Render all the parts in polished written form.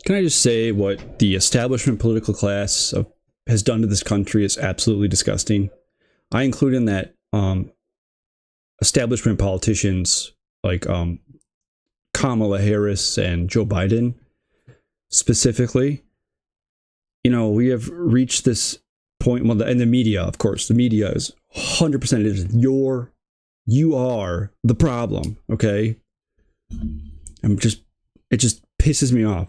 Can I just say what the establishment political class has done to this country is absolutely disgusting. I include in that establishment politicians like Kamala Harris and Joe Biden specifically. You know, we have reached this point, well, and the media, of course, the media is 100% it is you are the problem, okay? It just pisses me off.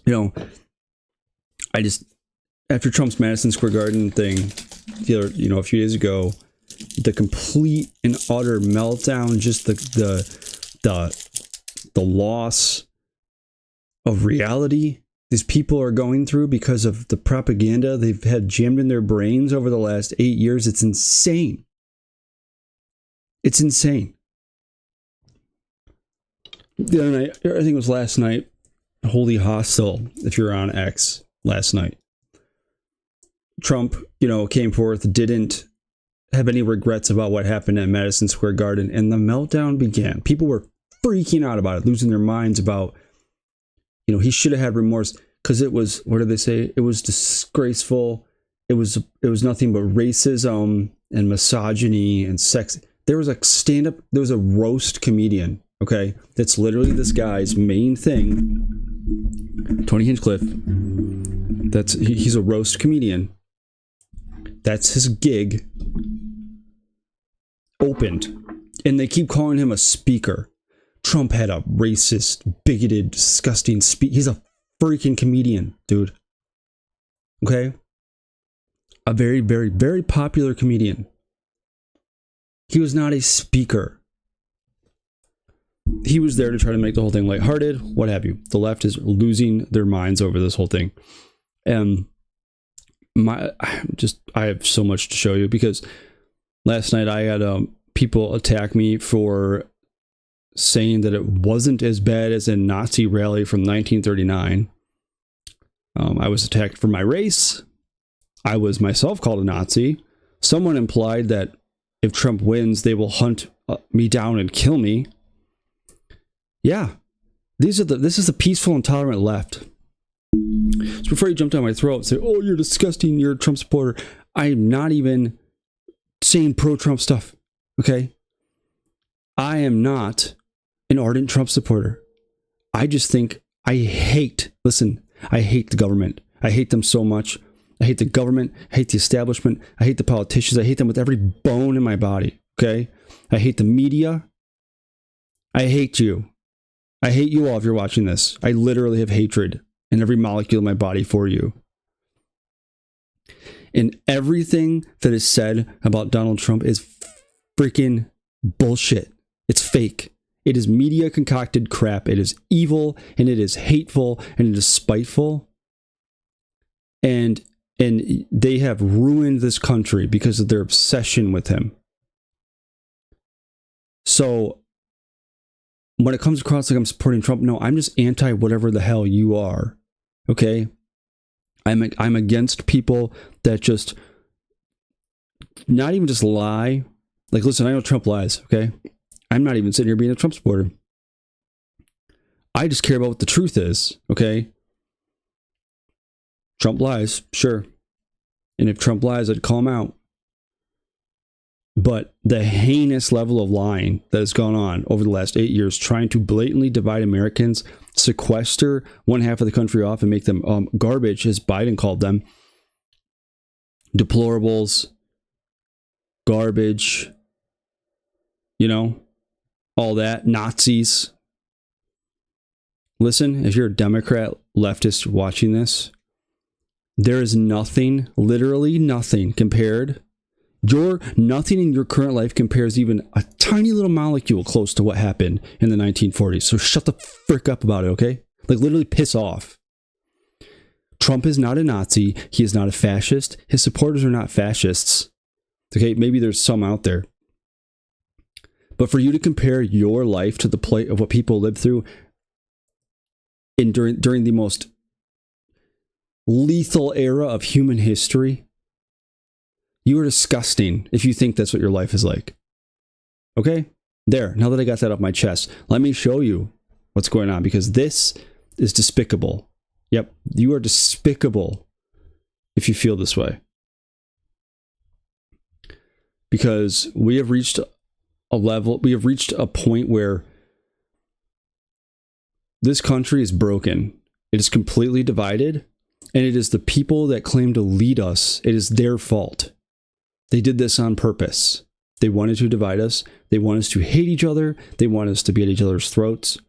You know, after Trump's Madison Square Garden thing, a few days ago, the complete and utter meltdown, just the loss of reality these people are going through because of the propaganda they've had jammed in their brains over the last 8 years. It's insane. It's insane. The other night, I think it was last night, Holy Hostile, if you're on X last night, Trump, came forth, didn't have any regrets about what happened at Madison Square Garden, and the meltdown began. People were freaking out about it, losing their minds about, he should have had remorse because it was, what did they say? It was disgraceful. It was nothing but racism and misogyny and sex. There was a roast comedian, okay? That's literally this guy's main thing. Tony Hinchcliffe. He's a roast comedian. That's his gig. Opened. And they keep calling him a speaker. Trump had a racist, bigoted, disgusting speech. He's a freaking comedian, dude. Okay? A very, very, very popular comedian. He was not a speaker. He was there to try to make the whole thing lighthearted, what have you. The left is losing their minds over this whole thing. And I have so much to show you because last night I had people attack me for saying that it wasn't as bad as a Nazi rally from 1939. I was attacked for my race. I was myself called a Nazi. Someone implied that if Trump wins, they will hunt me down and kill me. Yeah, this is the peaceful and tolerant left. So before you jump down my throat and say, "Oh, you're disgusting, you're a Trump supporter," I'm not even saying pro-Trump stuff. Okay, I am not an ardent Trump supporter. I just think I hate the government. I hate them so much. I hate the government. I hate the establishment. I hate the politicians. I hate them with every bone in my body. Okay? I hate the media. I hate you. I hate you all if you're watching this. I literally have hatred in every molecule of my body for you. And everything that is said about Donald Trump is freaking bullshit. It's fake. It is media concocted crap. It is evil and it is hateful and it is spiteful. And they have ruined this country because of their obsession with him. So when it comes across like I'm supporting Trump, no, I'm just anti whatever the hell you are. Okay? I'm against people that just not even just lie. Like, listen, I know Trump lies, okay? I'm not even sitting here being a Trump supporter. I just care about what the truth is, okay? Trump lies, sure. And if Trump lies, I'd call him out. But the heinous level of lying that has gone on over the last 8 years, trying to blatantly divide Americans, sequester one half of the country off and make them garbage, as Biden called them, deplorables, garbage, all that, Nazis. Listen, if you're a Democrat leftist watching this, there is nothing, literally nothing compared. Nothing in your current life compares even a tiny little molecule close to what happened in the 1940s. So shut the frick up about it, okay? Like, literally piss off. Trump is not a Nazi. He is not a fascist. His supporters are not fascists. Okay, maybe there's some out there. But for you to compare your life to the plight of what people lived through during the most lethal era of human history, you are disgusting if you think that's what your life is like. Okay? There. Now that I got that off my chest, let me show you what's going on, because this is despicable. Yep, you are despicable if you feel this way. Because we have reached a point where this country is broken. It is completely divided, and it is the people that claim to lead us. It is their fault. They did this on purpose. They wanted to divide us. They want us to hate each other. They want us to be at each other's throats.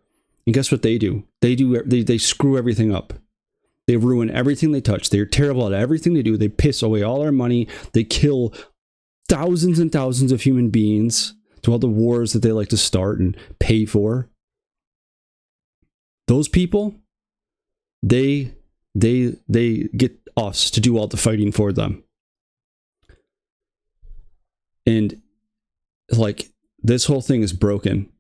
And guess what they do? They screw everything up. They ruin everything they touch. They're terrible at everything they do. They piss away all our money. They kill thousands and thousands of human beings to all the wars that they like to start and pay for. Those people, they get us to do all the fighting for them. And like, this whole thing is broken.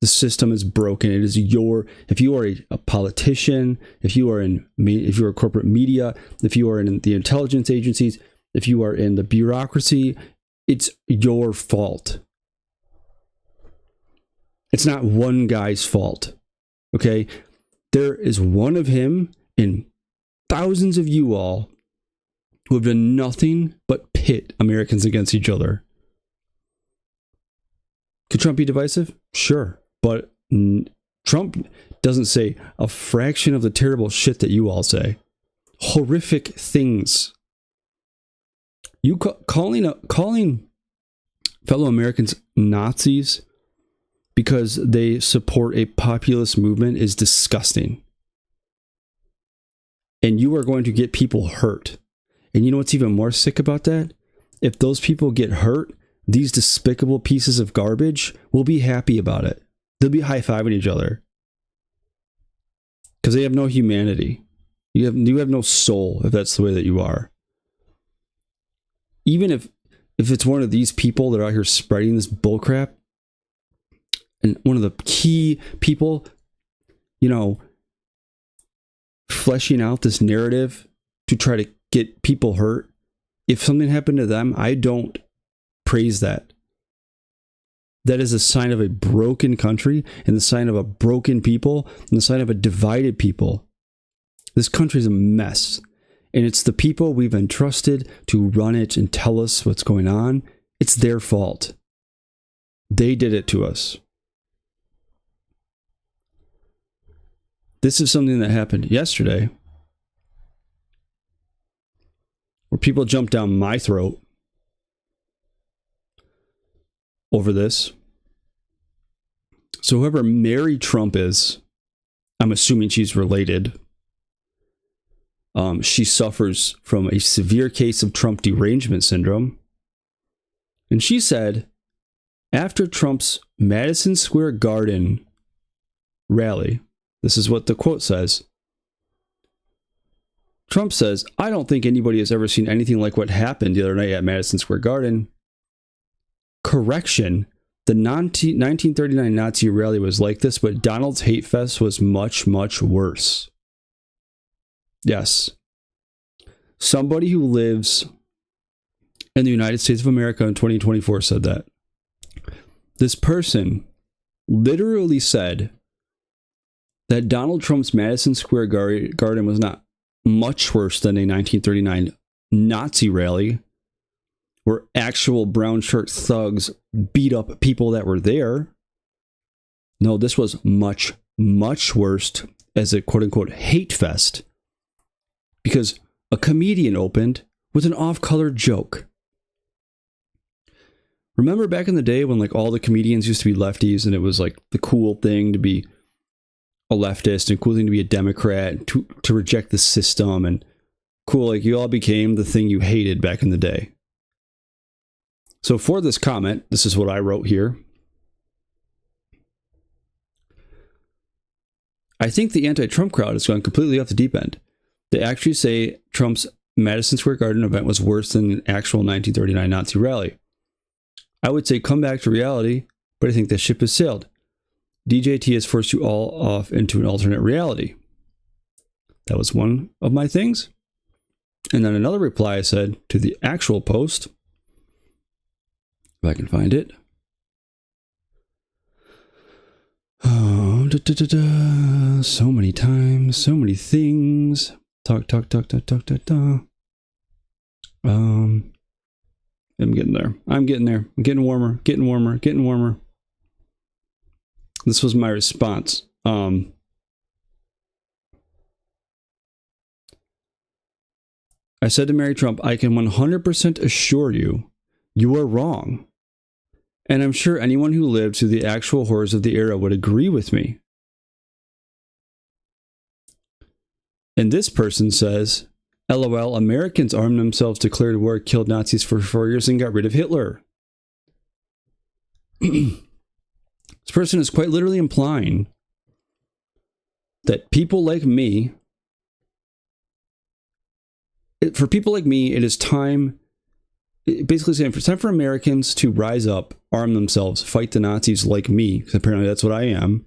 The system is broken. It is if you are a politician, if you are corporate media, if you are in the intelligence agencies, if you are in the bureaucracy, it's your fault. It's not one guy's fault. Okay? There is one of him and thousands of you all who have done nothing but pit Americans against each other. Could Trump be divisive? Sure. But Trump doesn't say a fraction of the terrible shit that you all say. Horrific things. You calling fellow Americans Nazis because they support a populist movement is disgusting. And you are going to get people hurt. And you know what's even more sick about that? If those people get hurt, these despicable pieces of garbage will be happy about it. They'll be high-fiving each other. Because they have no humanity. You have no soul, if that's the way that you are. Even if it's one of these people that are out here spreading this bullcrap, and one of the key people, fleshing out this narrative to try to get people hurt, if something happened to them, I don't praise that. That is a sign of a broken country, and the sign of a broken people, and the sign of a divided people. This country is a mess, and it's the people we've entrusted to run it and tell us what's going on. It's their fault. They did it to us. This is something that happened yesterday, where people jumped down my throat over this. So whoever Mary Trump is, I'm assuming she's related. She suffers from a severe case of Trump derangement syndrome. And she said, after Trump's Madison Square Garden rally, this is what the quote says. Trump says, "I don't think anybody has ever seen anything like what happened the other night at Madison Square Garden. Correction, the 1939 Nazi rally was like this, but Donald's hate fest was much, much worse." Yes. Somebody who lives in the United States of America in 2024 said that. This person literally said that Donald Trump's Madison Square Garden was not much worse than a 1939 Nazi rally where actual brown shirt thugs beat up people that were there. No, this was much, much worse as a quote-unquote hate fest because a comedian opened with an off-color joke. Remember back in the day when all the comedians used to be lefties and it was the cool thing to be a leftist and cool thing to be a Democrat, to reject the system, and cool, you all became the thing you hated back in the day. So for this comment, this is what I wrote here. I think the anti-Trump crowd has gone completely off the deep end. They actually say Trump's Madison Square Garden event was worse than an actual 1939 Nazi rally. I would say come back to reality, but I think the ship has sailed. DJT has forced you all off into an alternate reality. That was one of my things. And then another reply I said to the actual post, if I can find it. Oh, so many times, so many things. Talk. I'm getting there. I'm getting warmer. This was my response. I said to Mary Trump, I can 100% assure you, you are wrong. And I'm sure anyone who lived through the actual horrors of the era would agree with me. And this person says, LOL, Americans armed themselves, declared war, killed Nazis for 4 years, and got rid of Hitler. This person is quite literally implying that people like me, for people like me, it is time, basically saying it's time for Americans to rise up, arm themselves, fight the Nazis like me, because apparently that's what I am.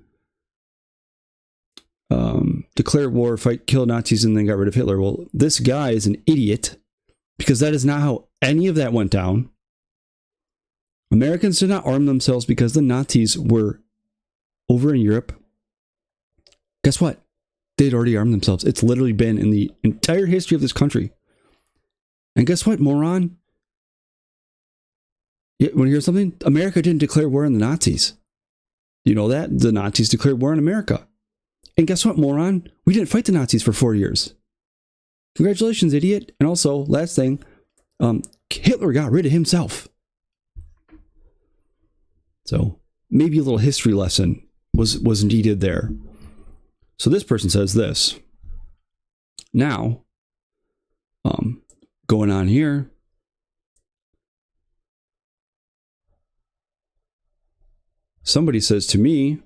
Declare war, fight, kill Nazis, and then got rid of Hitler. Well, this guy is an idiot, because that is not how any of that went down. Americans did not arm themselves because the Nazis were over in Europe. Guess what? They'd already armed themselves. It's literally been in the entire history of this country. And guess what, moron? You want to hear something? America didn't declare war on the Nazis. You know that? The Nazis declared war on America. And guess what, moron? We didn't fight the Nazis for 4 years. Congratulations, idiot. And also, last thing, Hitler got rid of himself. So maybe a little history lesson was needed there. So this person says this. Now, going on here. Somebody says to me,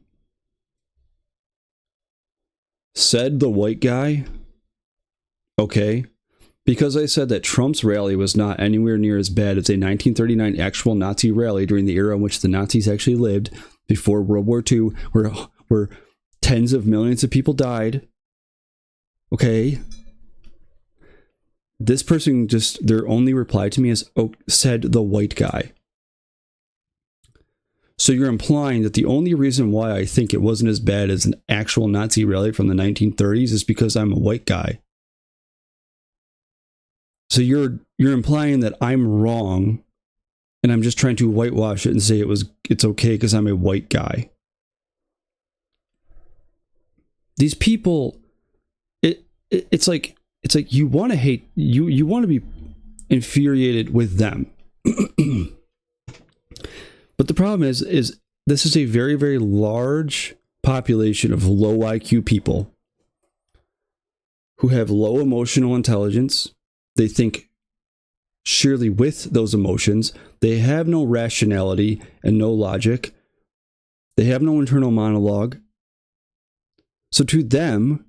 said the white guy, okay, because I said that Trump's rally was not anywhere near as bad as a 1939 actual Nazi rally during the era in which the Nazis actually lived before World War II, where tens of millions of people died. Okay. This person just, their only reply to me is, oh, said the white guy. So you're implying that the only reason why I think it wasn't as bad as an actual Nazi rally from the 1930s is because I'm a white guy. So you're implying that I'm wrong, and I'm just trying to whitewash it and say it's okay because I'm a white guy. These people, it's like you want to hate, you want to be infuriated with them. But the problem is this is a very, very large population of low IQ people who have low emotional intelligence. They think sheerly with those emotions. They have no rationality and no logic. They have no internal monologue. So to them,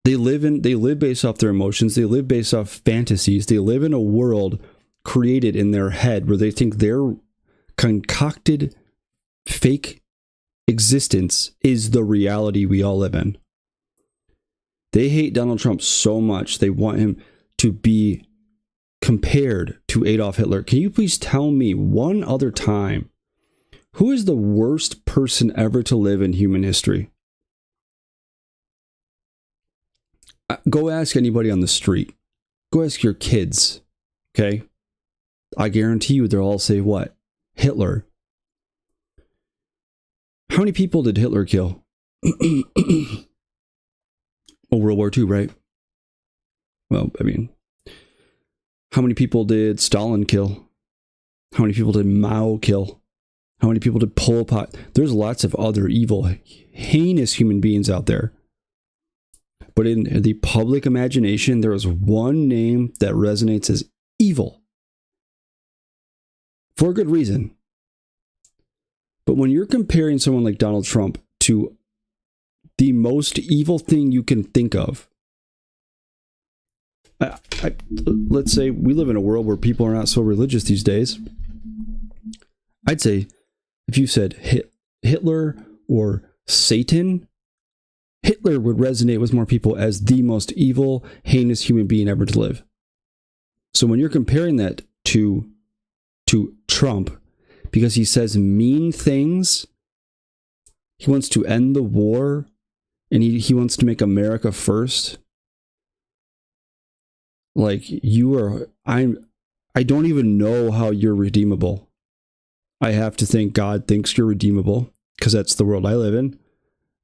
they live based off their emotions. They live based off fantasies. They live in a world created in their head where they think their concocted fake existence is the reality we all live in. They hate Donald Trump so much they want him to be compared to Adolf Hitler. Can you please tell me one other time who is the worst person ever to live in human history? Go ask anybody on the street. Go ask your kids. Okay? I guarantee you they'll all say what? Hitler. How many people did Hitler kill? World War II, right? Well, I mean, how many people did Stalin kill? How many people did Mao kill? How many people did Pol Pot? There's lots of other evil, heinous human beings out there. But in the public imagination, there is one name that resonates as evil. For good reason. But when you're comparing someone like Donald Trump to the most evil thing you can think of, let's say we live in a world where people are not so religious these days. I'd say if you said Hitler or Satan, Hitler would resonate with more people as the most evil, heinous human being ever to live. So when you're comparing that to Trump, because he says mean things, He wants to end the war, and he wants to make America first. Like, I don't even know how you're redeemable. I have to think God thinks you're redeemable, because that's the world I live in.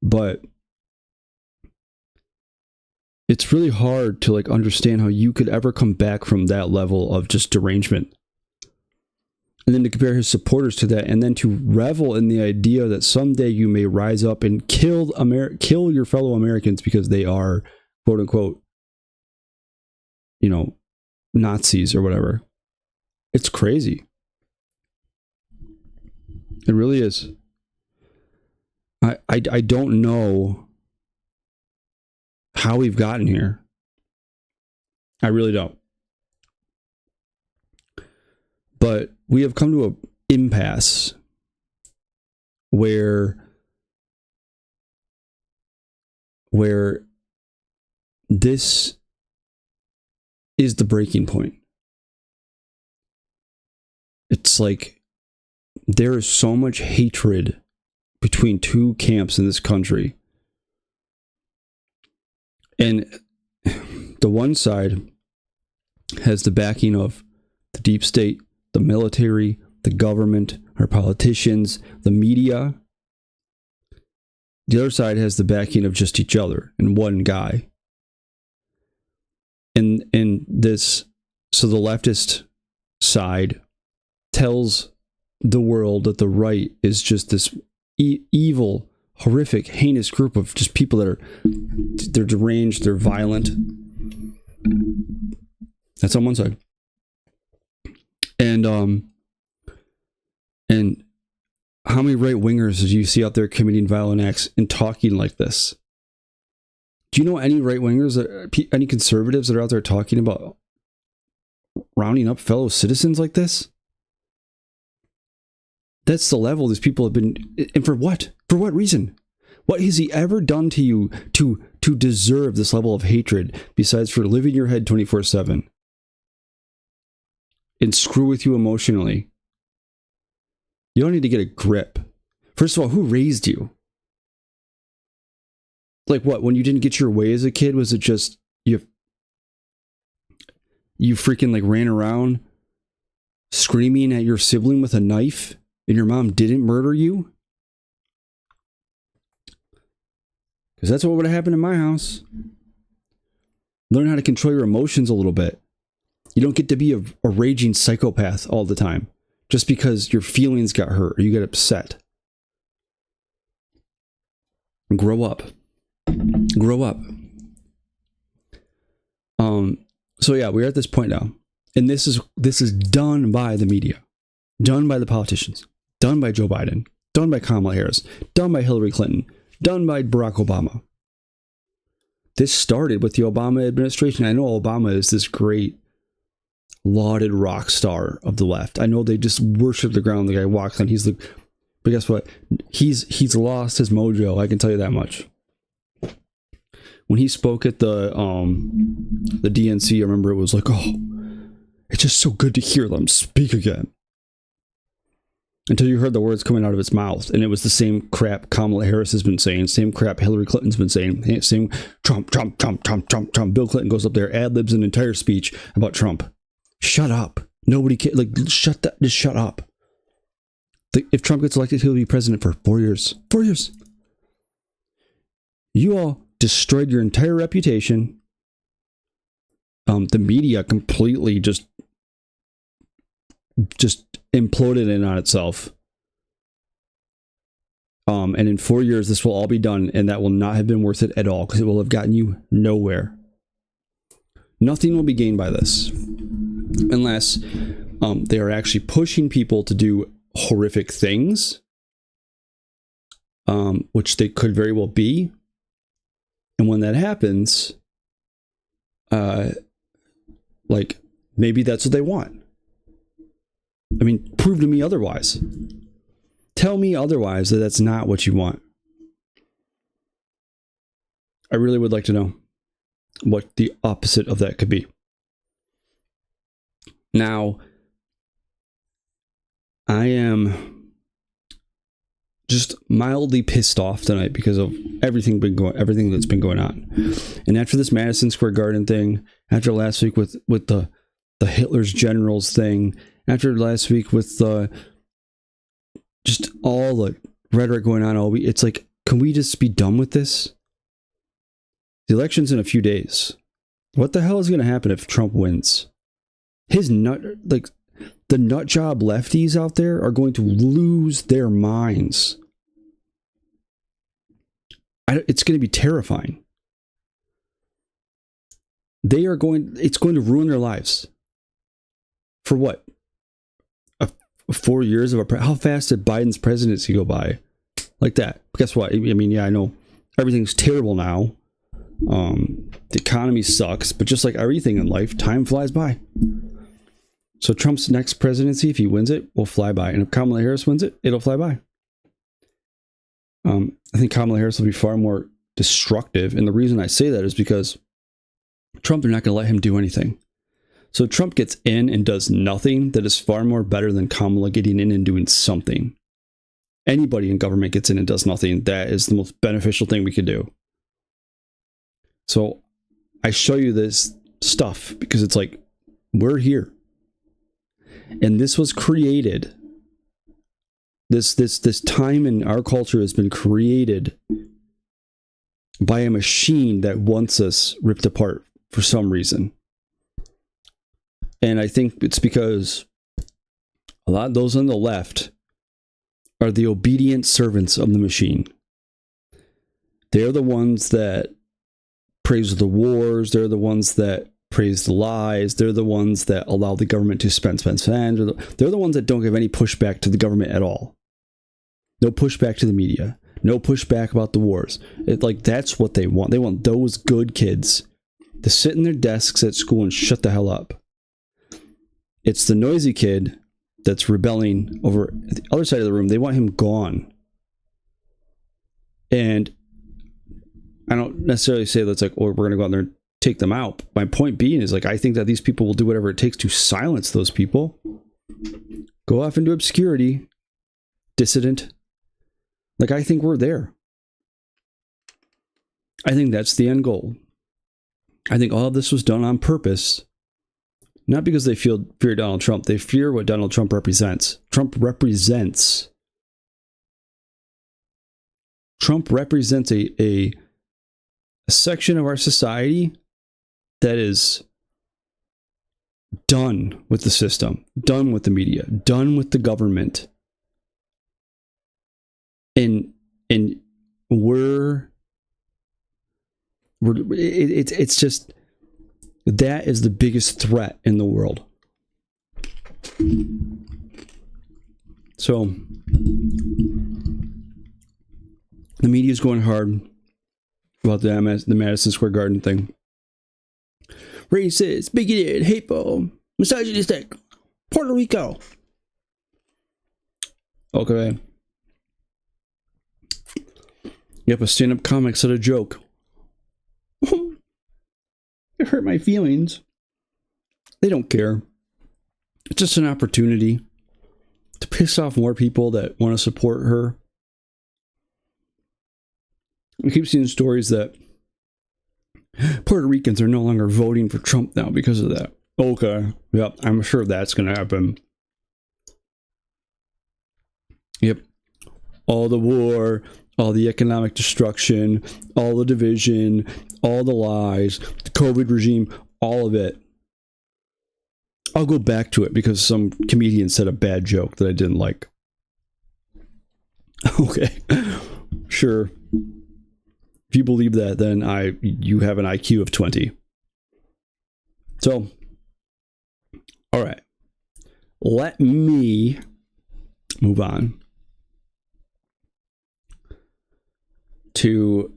But it's really hard to like understand how you could ever come back from that level of just derangement. And then to compare his supporters to that, and then to revel in the idea that someday you may rise up and kill your fellow Americans because they are, quote unquote, Nazis or whatever. It's crazy. It really is. I don't know how we've gotten here. I really don't. But we have come to an impasse where this is the breaking point. It's like there is so much hatred between two camps in this country. And the one side has the backing of the deep state, the military, the government, our politicians, the media. The other side has the backing of just each other and one guy. And this, so the leftist side tells the world that the right is just this evil, horrific, heinous group of just people that they're deranged, they're violent. That's on one side. And how many right-wingers do you see out there committing violent acts and talking like this? Do you know any right-wingers, any conservatives that are out there talking about rounding up fellow citizens like this? That's the level these people have been. And for what? For what reason? What has he ever done to you to deserve this level of hatred besides for living your head 24/7 and screw with you emotionally? You don't need to get a grip. First of all, who raised you? Like what? When you didn't get your way as a kid, was it just you freaking like ran around screaming at your sibling with a knife and your mom didn't murder you? Because that's what would have happened in my house. Learn how to control your emotions a little bit. You don't get to be a raging psychopath all the time just because your feelings got hurt or you get upset. Grow up. Grow up. So yeah, we're at this point now. And this is done by the media. Done by the politicians. Done by Joe Biden. Done by Kamala Harris. Done by Hillary Clinton. Done by Barack Obama. This started with the Obama administration. I know Obama is this great, lauded rock star of the left. I know they just worship the ground the guy walks on. But guess what? He's lost his mojo. I can tell you that much. When he spoke at the DNC, I remember it was like, oh, it's just so good to hear them speak again. Until you heard the words coming out of his mouth, and it was the same crap Kamala Harris has been saying, same crap Hillary Clinton's been saying, same Trump. Bill Clinton goes up there, ad-libs an entire speech about Trump. Shut up. Nobody can, just shut up. If Trump gets elected, he'll be president for 4 years. 4 years. You all destroyed your entire reputation. The media completely just imploded in on itself. And in 4 years, this will all be done, and that will not have been worth it at all because it will have gotten you nowhere. Nothing will be gained by this unless they are actually pushing people to do horrific things, which they could very well be. And when that happens, maybe that's what they want. I mean, prove to me otherwise. Tell me otherwise that that's not what you want. I really would like to know what the opposite of that could be. Now, I am just mildly pissed off tonight because of everything that's been going on. And after this Madison Square Garden thing, after last week with the Hitler's generals thing, after last week with just all the rhetoric going on, it's like, can we just be done with this? The election's in a few days. What the hell is going to happen if Trump wins? The nut job lefties out there are going to lose their minds. It's going to be terrifying. It's going to ruin their lives. For what? 4 years of how fast did Biden's presidency go by? Like that. Guess what? I mean, yeah, I know everything's terrible now. The economy sucks, but just like everything in life, time flies by. So Trump's next presidency, if he wins it, will fly by. And if Kamala Harris wins it, it'll fly by. I think Kamala Harris will be far more destructive. And the reason I say that is because Trump, they're not going to let him do anything. So Trump gets in and does nothing. That is far more better than Kamala getting in and doing something. Anybody in government gets in and does nothing. That is the most beneficial thing we could do. So I show you this stuff because it's like, we're here. And this was created. This time in our culture has been created by a machine that wants us ripped apart for some reason. And I think it's because a lot of those on the left are the obedient servants of the machine. They're the ones that praise the wars. They're the ones that praise the lies. They're the ones that allow the government to spend. They're the ones that don't give any pushback to the government at all. No pushback to the media. No pushback about the wars. That's what they want. They want those good kids to sit in their desks at school and shut the hell up. It's the noisy kid that's rebelling over at the other side of the room. They want him gone. And I don't necessarily say that's like, oh, we're going to go out there and take them out. My point being is I think that these people will do whatever it takes to silence those people. Go off into obscurity. Dissident. I think we're there. I think that's the end goal. I think all of this was done on purpose. Not because they fear Donald Trump. They fear what Donald Trump represents. Trump represents a section of our society that is done with the system, done with the media, done with the government. And it's just, that is the biggest threat in the world. So the media is going hard about the Madison Square Garden thing. Racist, bigoted, hateful, misogynistic, Puerto Rico. Okay. Yep, a stand-up comic said a joke. It hurt my feelings. They don't care. It's just an opportunity to piss off more people that want to support her. We keep seeing stories that Puerto Ricans are no longer voting for Trump now because of that. Okay. Yep, I'm sure that's going to happen. Yep. All the war, all the economic destruction, all the division, all the lies, the COVID regime, all of it. I'll go back to it because some comedian said a bad joke that I didn't like. Okay. Sure. If you believe that, then you have an IQ of 20. So, all right. Let me move on to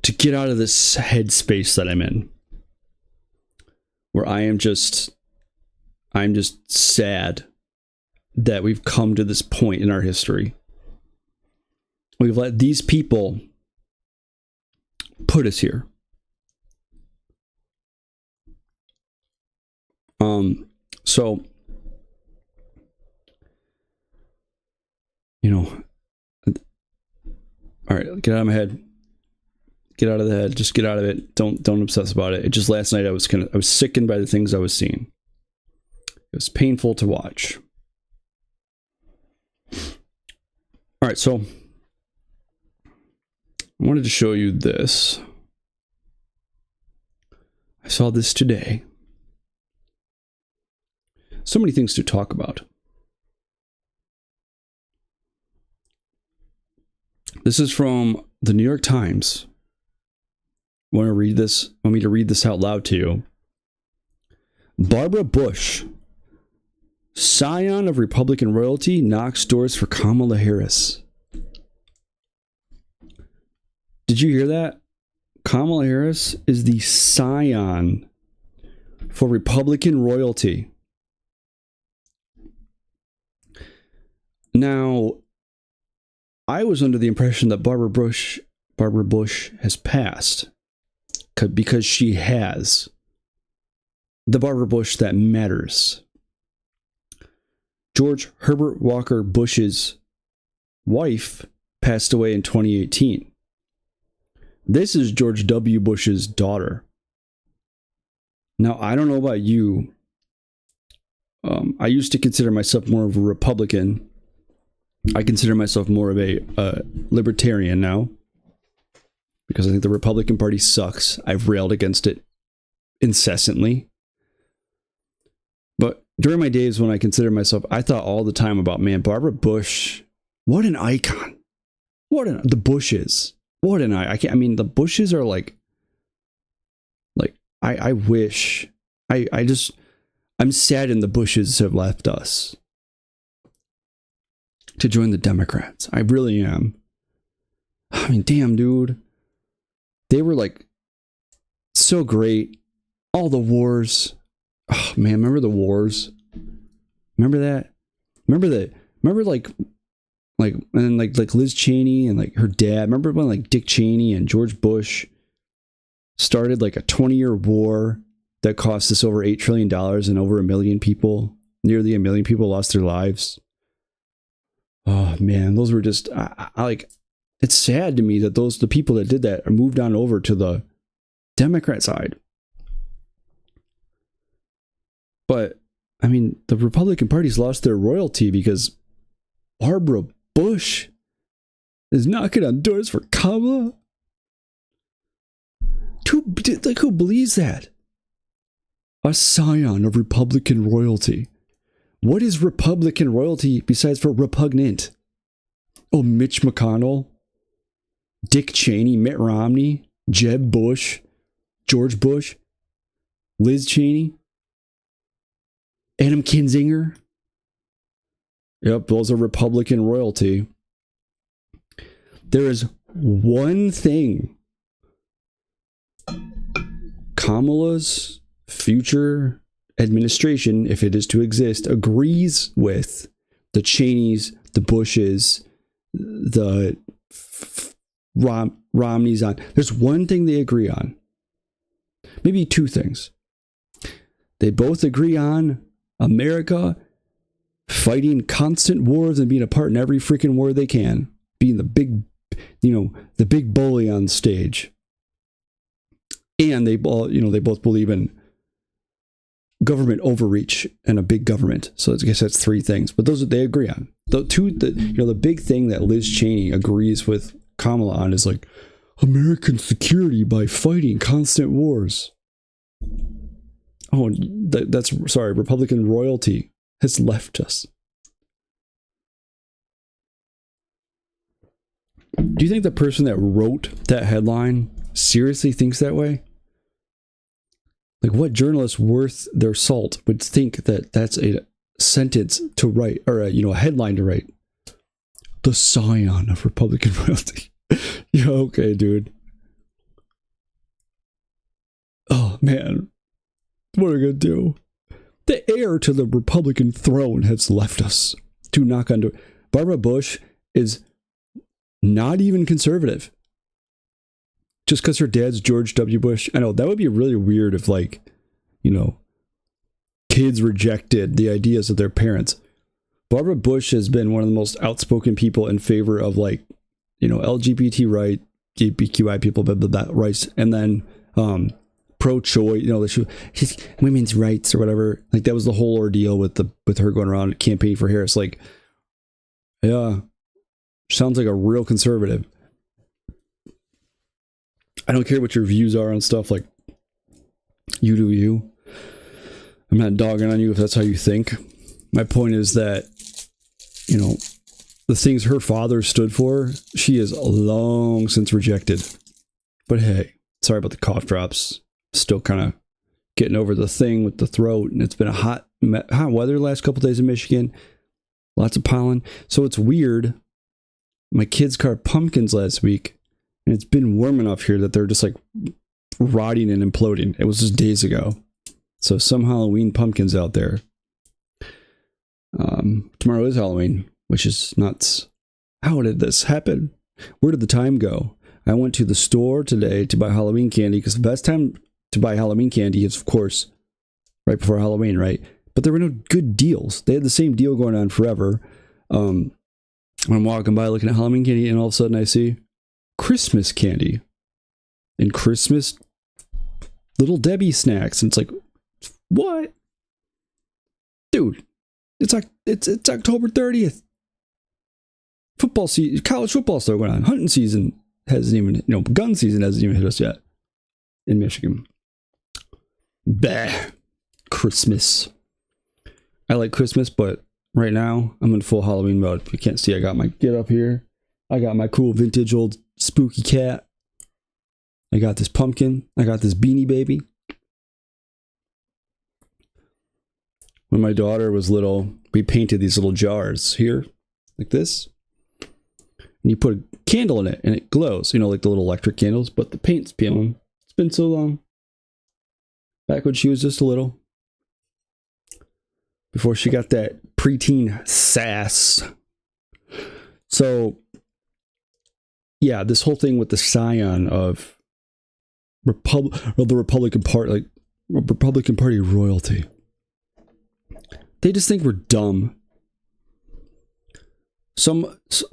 get out of this headspace that I'm in, where I'm just sad that we've come to this point in our history. We've let these people put us here. So, All right, get out of my head. Get out of the head. Just get out of it. Don't obsess about it. It just last night I was sickened by the things I was seeing. It was painful to watch. All right, so I wanted to show you this. I saw this today. So many things to talk about. This is from the New York Times. Want to read this? Want me to read this out loud to you? Barbara Bush, scion of Republican royalty, knocks doors for Kamala Harris. Did you hear that? Kamala Harris is the scion for Republican royalty. Now, I was under the impression that Barbara Bush has passed because she has. The Barbara Bush that matters. George Herbert Walker Bush's wife passed away in 2018. This is George W. Bush's daughter. Now, I don't know about you. I used to consider myself more of a Republican. I consider myself more of a libertarian now, because I think the Republican Party sucks. I've railed against it incessantly. But during my days when I considered myself, I thought all the time about, man, Barbara Bush, what an icon. The Bushes. What an icon. I mean, the Bushes are like I wish. I'm saddened the Bushes have left us to join the Democrats. I really am. I mean, damn, dude. They were like so great. All the wars. Oh man, remember the wars? Remember that? Remember like and then like Liz Cheney and like her dad. Remember when like Dick Cheney and George Bush started like a 20-year war that cost us over $8 trillion and over 1 million people, nearly 1 million people lost their lives. Oh man, those were just I like. It's sad to me that the people that did that are moved on over to the Democrat side. But I mean, the Republican Party's lost their royalty because Barbara Bush is knocking on doors for Kamala. Who believes that? A scion of Republican royalty. What is Republican royalty besides for repugnant? Oh, Mitch McConnell, Dick Cheney, Mitt Romney, Jeb Bush, George Bush, Liz Cheney, Adam Kinzinger. Yep, those are Republican royalty. There is one thing Kamala's future administration, if it is to exist, agrees with the Cheneys, the Bushes, the Romneys on. There's one thing they agree on. Maybe two things. They both agree on America fighting constant wars and being a part in every freaking war they can. Being the big, the big bully on stage. And they both believe in government overreach and a big government. So I guess that's three things. But they agree on. The big thing that Liz Cheney agrees with Kamala on is like American security by fighting constant wars. Oh, Republican royalty has left us. Do you think the person that wrote that headline seriously thinks that way? Like, what journalist worth their salt would think that that's a sentence to write, or a headline to write? The scion of Republican royalty. Yeah, okay, dude. Oh man, what are we gonna do? The heir to the Republican throne has left us to knock on door. Barbara Bush is not even conservative. Just because her dad's George W. Bush. I know that would be really weird if, kids rejected the ideas of their parents. Barbara Bush has been one of the most outspoken people in favor of LGBT right, LGBTQI people, blah, blah, blah, rights, and then pro-choice, she's women's rights or whatever. Like that was the whole ordeal with her going around campaigning for Harris. Like, yeah, sounds like a real conservative. I don't care what your views are on stuff. Like, you do you. I'm not dogging on you if that's how you think. My point is that, the things her father stood for, she is long since rejected. But hey, sorry about the cough drops. Still kind of getting over the thing with the throat, and it's been a hot weather the last couple days in Michigan. Lots of pollen. So it's weird. My kids carved pumpkins last week, and it's been warm enough here that they're just like rotting and imploding. It was just days ago. So some Halloween pumpkins out there. Tomorrow is Halloween, which is nuts. How did this happen? Where did the time go? I went to the store today to buy Halloween candy, because the best time to buy Halloween candy is, of course, right before Halloween, right? But there were no good deals. They had the same deal going on forever. I'm walking by looking at Halloween candy, and all of a sudden I see Christmas candy and Christmas Little Debbie snacks. And it's like, what? Dude, it's October 30th. Football season, college football still going on. Hunting season hasn't even, gun season hasn't even hit us yet in Michigan. Bah. Christmas. I like Christmas, but right now I'm in full Halloween mode. If you can't see, I got my get up here. I got my cool vintage old spooky cat. I got this pumpkin. I got this beanie baby. When my daughter was little, we painted these little jars here, like this. And you put a candle in it, and it glows. Like the little electric candles, but the paint's peeling. It's been so long. Back when she was just a little. Before she got that preteen sass. So, yeah, this whole thing with the scion of the Republican Party, like Republican Party royalty. They just think we're dumb.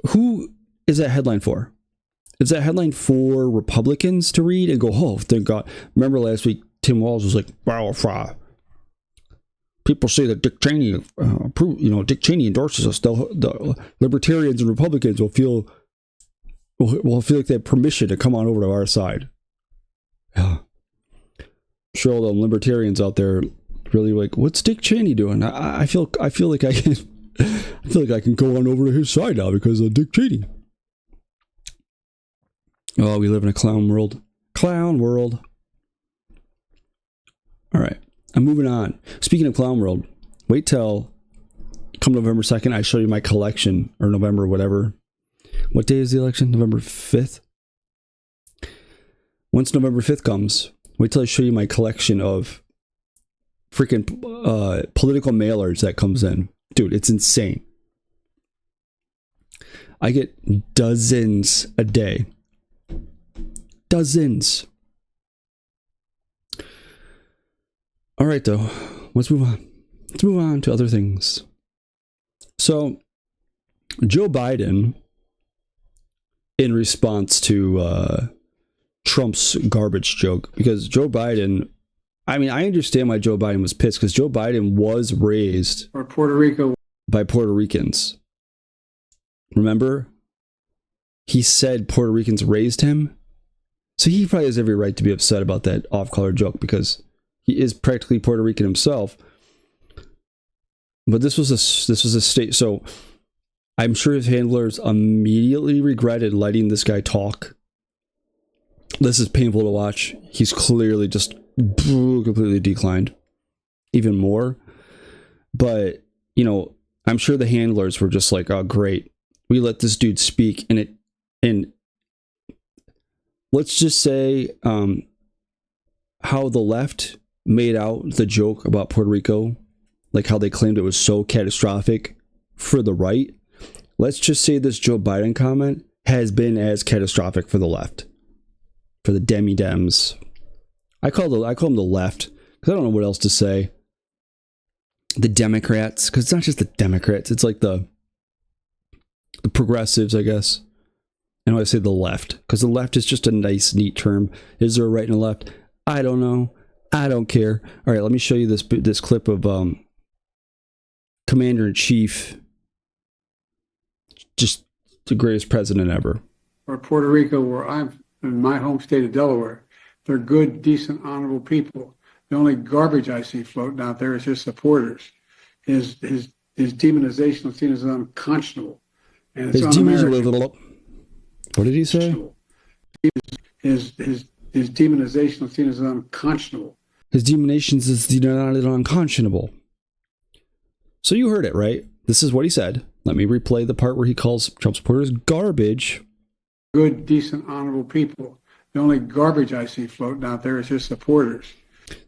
Who is that headline for? Is that headline for Republicans to read and go, oh, thank God. Remember last week, Tim Walz was like, well, if people say that Dick Cheney Dick Cheney endorses us, the libertarians and Republicans will feel like they have permission to come on over to our side. Yeah. Sure, all the libertarians out there really like, what's Dick Cheney doing? I feel like I can go on over to his side now because of Dick Cheney. Oh, we live in a clown world. Clown world. All right, I'm moving on. Speaking of clown world, wait till come November 2nd, I show you my collection, or November, whatever. What day is the election? November 5th? Once November 5th comes, wait till I show you my collection of freaking political mailers that comes in. Dude, it's insane. I get dozens a day. Dozens. All right, though. Let's move on. Let's move on to other things. So, Joe Biden, in response to Trump's garbage joke, because Joe Biden, I understand why Joe Biden was pissed, because Joe Biden was raised or Puerto Rico by Puerto Ricans. Remember? He said Puerto Ricans raised him. So he probably has every right to be upset about that off-color joke, because he is practically Puerto Rican himself. But this was a state. So I'm sure his handlers immediately regretted letting this guy talk. This is painful to watch. He's clearly just completely declined even more. But, I'm sure the handlers were just like, oh, great. We let this dude speak. And let's just say how the left made out the joke about Puerto Rico, like how they claimed it was so catastrophic for the right. Let's just say this Joe Biden comment has been as catastrophic for the left, for the demi-dems. I call them the left because I don't know what else to say. The Democrats, because it's not just the Democrats, it's like the progressives, I guess. And I say the left, because the left is just a nice, neat term. Is there a right and a left? I don't know. I don't care. All right, let me show you this clip of Commander-in-Chief, just the greatest president ever. Or Puerto Rico, where I'm in my home state of Delaware, they're good, decent, honorable people. The only garbage I see floating out there is his supporters. His demonization of seen as unconscionable, and it's un-American. What did he say? His demonization of seen as unconscionable. His demonization is unconscionable. So you heard it, right? This is what he said. Let me replay the part where he calls Trump supporters garbage. Good, decent, honorable people. The only garbage I see floating out there is his supporters.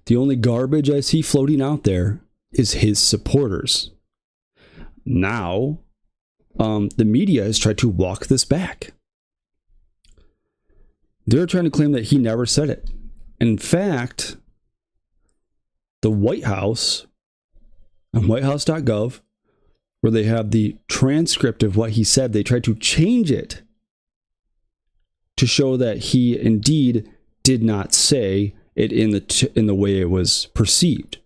The only garbage I see floating out there is his supporters. Now, the media has tried to walk this back. They're trying to claim that he never said it. In fact, the White House, on whitehouse.gov, where they have the transcript of what he said, they tried to change it to show that he indeed did not say it in the way it was perceived.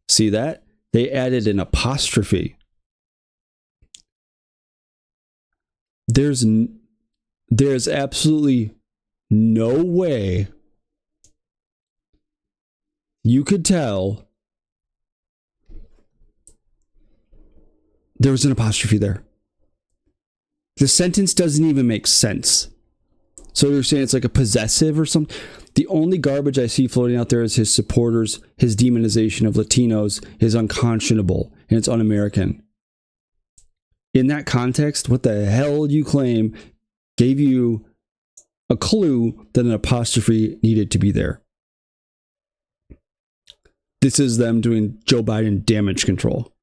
See that? They added an apostrophe. There's absolutely no way you could tell there was an apostrophe there. The sentence doesn't even make sense. So you're saying it's like a possessive or something? The only garbage I see floating out there is his supporters, his demonization of Latinos is unconscionable, and it's un-American. In that context, what the hell you claim gave you a clue that an apostrophe needed to be there? This is them doing Joe Biden damage control,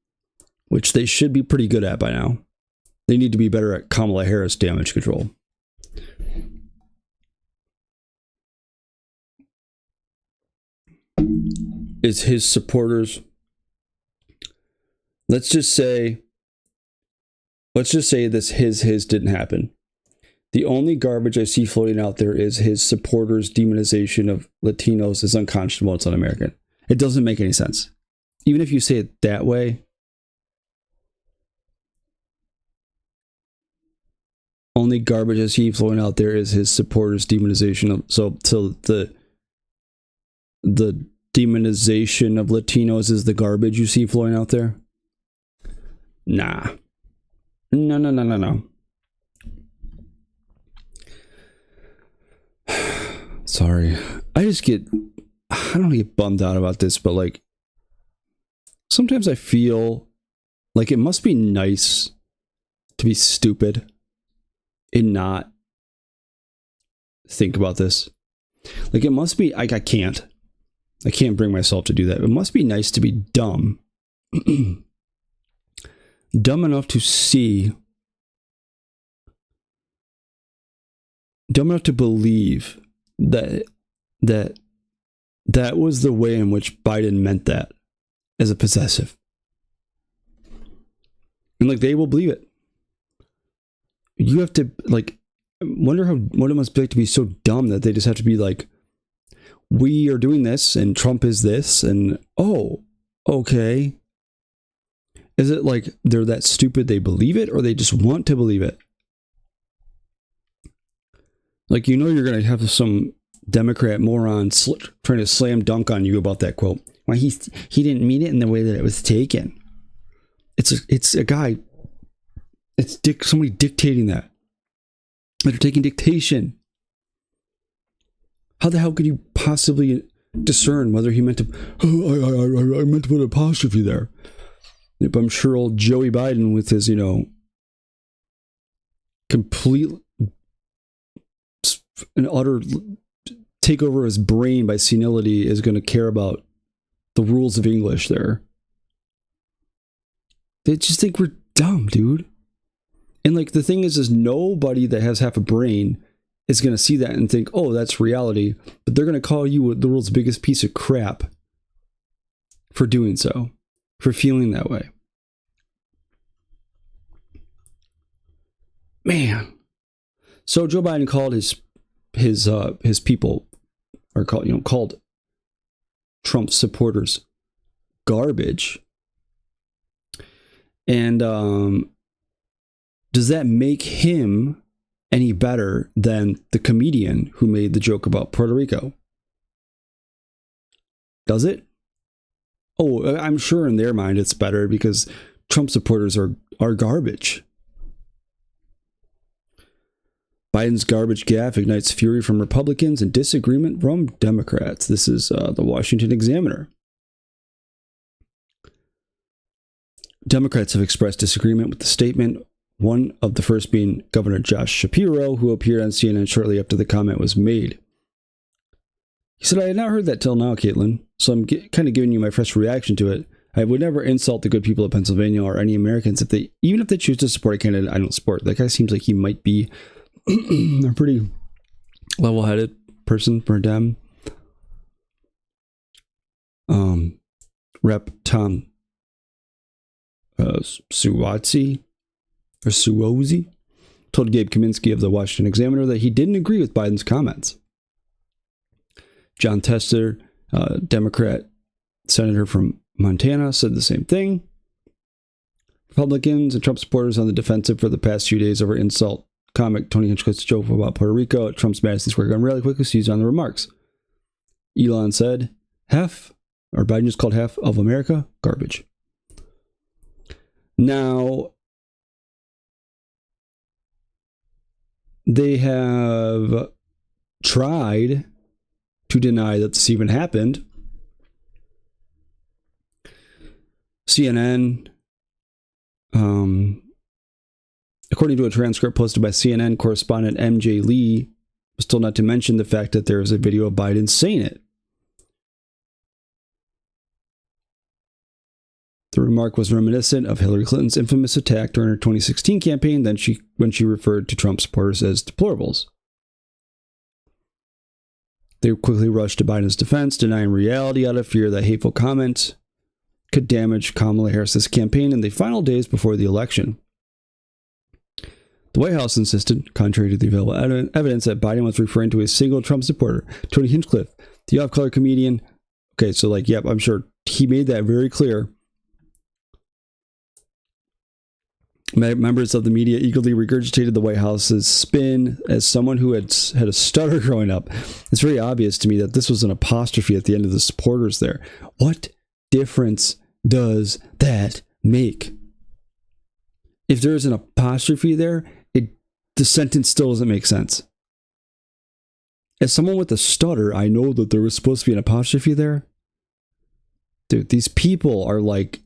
which they should be pretty good at by now. They need to be better at Kamala Harris damage control. Is his supporters, let's just say this his didn't happen. The only garbage I see floating out there is his supporters' demonization of Latinos is unconscionable, it's un-American. It doesn't make any sense. Even if you say it that way, only garbage I see flowing out there is his supporters' demonization of, so the demonization of Latinos is the garbage you see flowing out there? Nah. No. Sorry. I don't get bummed out about this, but like, sometimes I feel like it must be nice to be stupid and not think about this. Like, it must be, like, I can't bring myself to do that. It must be nice to be dumb. Dumb enough to see, dumb enough to believe that was the way in which Biden meant that as a possessive. And like, they will believe it. You have to, like, wonder what it must be like to be so dumb that they just have to be like, we are doing this and Trump is this, and oh, okay. Is it like they're that stupid they believe it, or they just want to believe it? Like, you know, you're going to have some Democrat moron trying to slam dunk on you about that quote. Why, he didn't mean it in the way that it was taken. It's a guy. It's somebody dictating that. They're taking dictation. How the hell could you possibly discern whether he meant to? Oh, I meant to put an apostrophe there. But I'm sure old Joey Biden, with his, complete and utter takeover of his brain by senility, is going to care about the rules of English there. They just think we're dumb, dude. And like, the thing is nobody that has half a brain is going to see that and think, oh, that's reality. But they're going to call you the world's biggest piece of crap for doing so, for feeling that way. Man. So Joe Biden called his people, or called Trump supporters garbage. And does that make him any better than the comedian who made the joke about Puerto Rico? Does it? Oh, I'm sure in their mind it's better because Trump supporters are garbage. Biden's garbage gaffe ignites fury from Republicans and disagreement from Democrats. This is the Washington Examiner. Democrats have expressed disagreement with the statement, one of the first being Governor Josh Shapiro, who appeared on CNN shortly after the comment was made. He said, "I had not heard that till now, Caitlin, so I'm kind of giving you my fresh reaction to it. I would never insult the good people of Pennsylvania or any Americans even if they choose to support a candidate I don't support." That guy seems like he might be a pretty level-headed person for Dem. Rep. Tom Suozzi told Gabe Kaminsky of the Washington Examiner that he didn't agree with Biden's comments. John Tester, Democrat senator from Montana, said the same thing. Republicans and Trump supporters on the defensive for the past few days over insult comic Tony Hinchcliffe's joke about Puerto Rico at Trump's Madison Square Garden rally quickly seized on the remarks. Elon said, Biden just called half of America garbage. Now, they have tried to deny that this even happened. CNN, according to a transcript posted by CNN correspondent MJ Lee, was told not to mention the fact that there is a video of Biden saying it. The remark was reminiscent of Hillary Clinton's infamous attack during her 2016 campaign, when she referred to Trump supporters as deplorables. They quickly rushed to Biden's defense, denying reality out of fear that hateful comments could damage Kamala Harris's campaign in the final days before the election. The White House insisted, contrary to the available evidence, that Biden was referring to a single Trump supporter, Tony Hinchcliffe, the off-color comedian. Okay, so I'm sure he made that very clear. Members of the media eagerly regurgitated the White House's spin as someone who had a stutter growing up. It's very obvious to me that this was an apostrophe at the end of the supporters there. What difference does that make? If there's an apostrophe there, the sentence still doesn't make sense. As someone with a stutter, I know that there was supposed to be an apostrophe there. Dude, these people are like,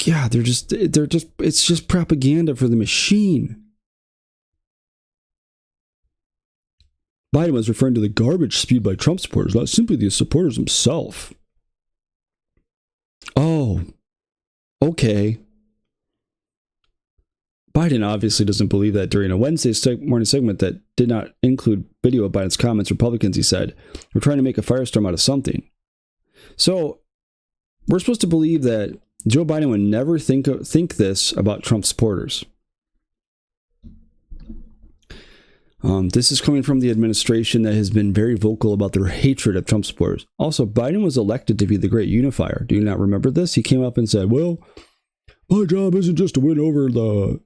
yeah, it's just propaganda for the machine. Biden was referring to the garbage spewed by Trump supporters, not simply the supporters himself. Oh, okay. Biden obviously doesn't believe that. During a Wednesday morning segment that did not include video of Biden's comments, Republicans, he said, "We're trying to make a firestorm out of something." So we're supposed to believe that Joe Biden would never think this about Trump supporters. This is coming from the administration that has been very vocal about their hatred of Trump supporters. Also, Biden was elected to be the great unifier. Do you not remember this? He came up and said, "Well, my job isn't just to win over the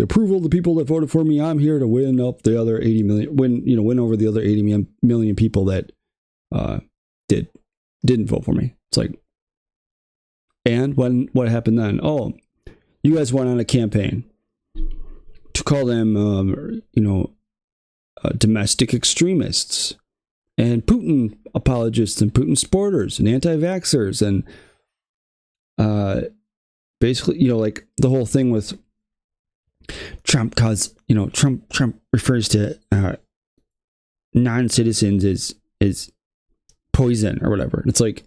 approval of the people that voted for me. I'm here to win up the other 80 million, win over the other 80 million people that didn't vote for me." It's like, and what happened then? Oh, you guys went on a campaign to call them, domestic extremists and Putin apologists and Putin supporters and anti-vaxxers and basically, like the whole thing with Trump, cause Trump refers to non-citizens as poison or whatever. It's like,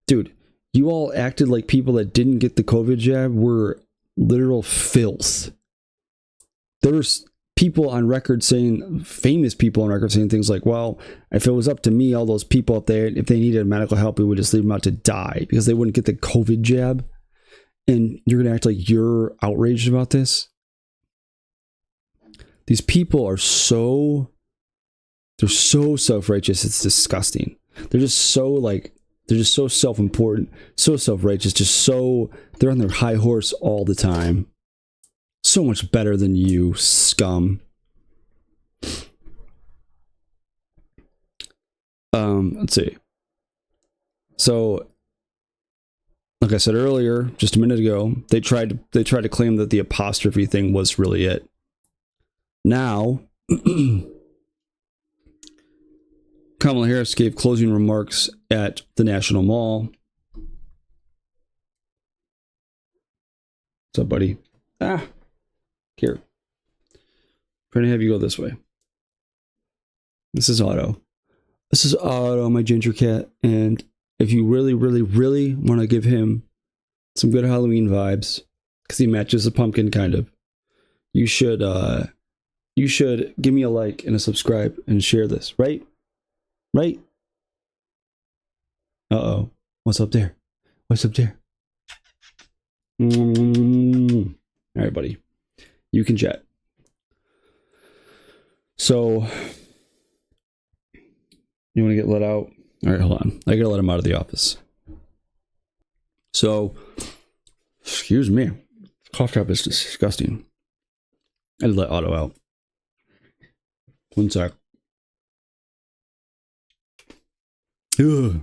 dude, you all acted like people that didn't get the COVID jab were literal filth. There was people on record saying, famous people on record saying things like, "Well, if it was up to me, all those people, if they needed medical help, we would just leave them out to die because they wouldn't get the COVID jab." And you're going to act like you're outraged about this? These people are so self-righteous, it's disgusting. They're just so self-important, so self-righteous, they're on their high horse all the time. So much better than you, scum. Let's see. So, like I said earlier, just a minute ago, they tried to claim that the apostrophe thing was really it. Now, Kamala Harris gave closing remarks at the National Mall. What's up, buddy? Here. Trying to have you go this way. This is Otto. This is Otto, my ginger cat. And if you really, really, really want to give him some good Halloween vibes, because he matches the pumpkin, kind of, you should give me a like and a subscribe and share this, right? Right? Uh-oh. What's up there? What's up there? All right, buddy. You can chat. So, you want to get let out? All right, hold on. I gotta let him out of the office. So, excuse me. Cough drop is disgusting. I had to let Otto out. One sec. Ugh.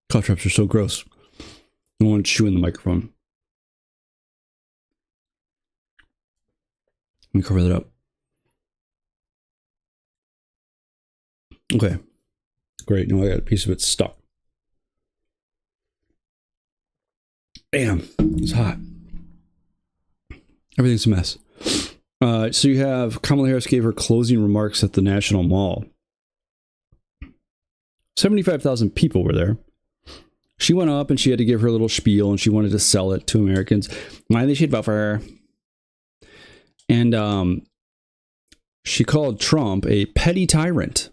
Cough drops are so gross. I don't want to chew in the microphone. Let me cover that up. Okay. Great. Now I got a piece of it stuck. Damn. It's hot. Everything's a mess. So you have Kamala Harris gave her closing remarks at the National Mall. 75,000 people were there. She went up and she had to give her little spiel and she wanted to sell it to Americans. Why they should vote for her. And she called Trump a petty tyrant.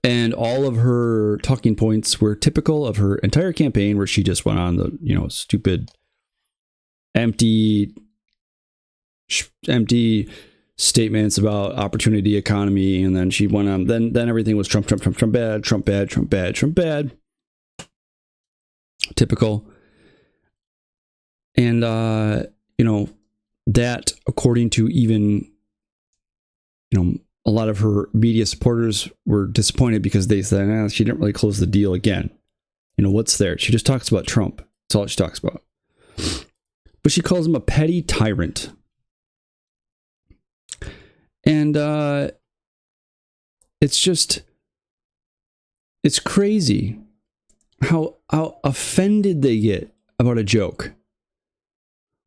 And all of her talking points were typical of her entire campaign, where she just went on the, stupid, empty statements about opportunity economy. And then she went on, then everything was Trump bad, Trump bad, Trump bad, Trump bad. Typical. And, that, according to even, a lot of her media supporters were disappointed because they said, she didn't really close the deal again. What's there? She just talks about Trump. That's all she talks about. But she calls him a petty tyrant. And it's crazy how offended they get about a joke.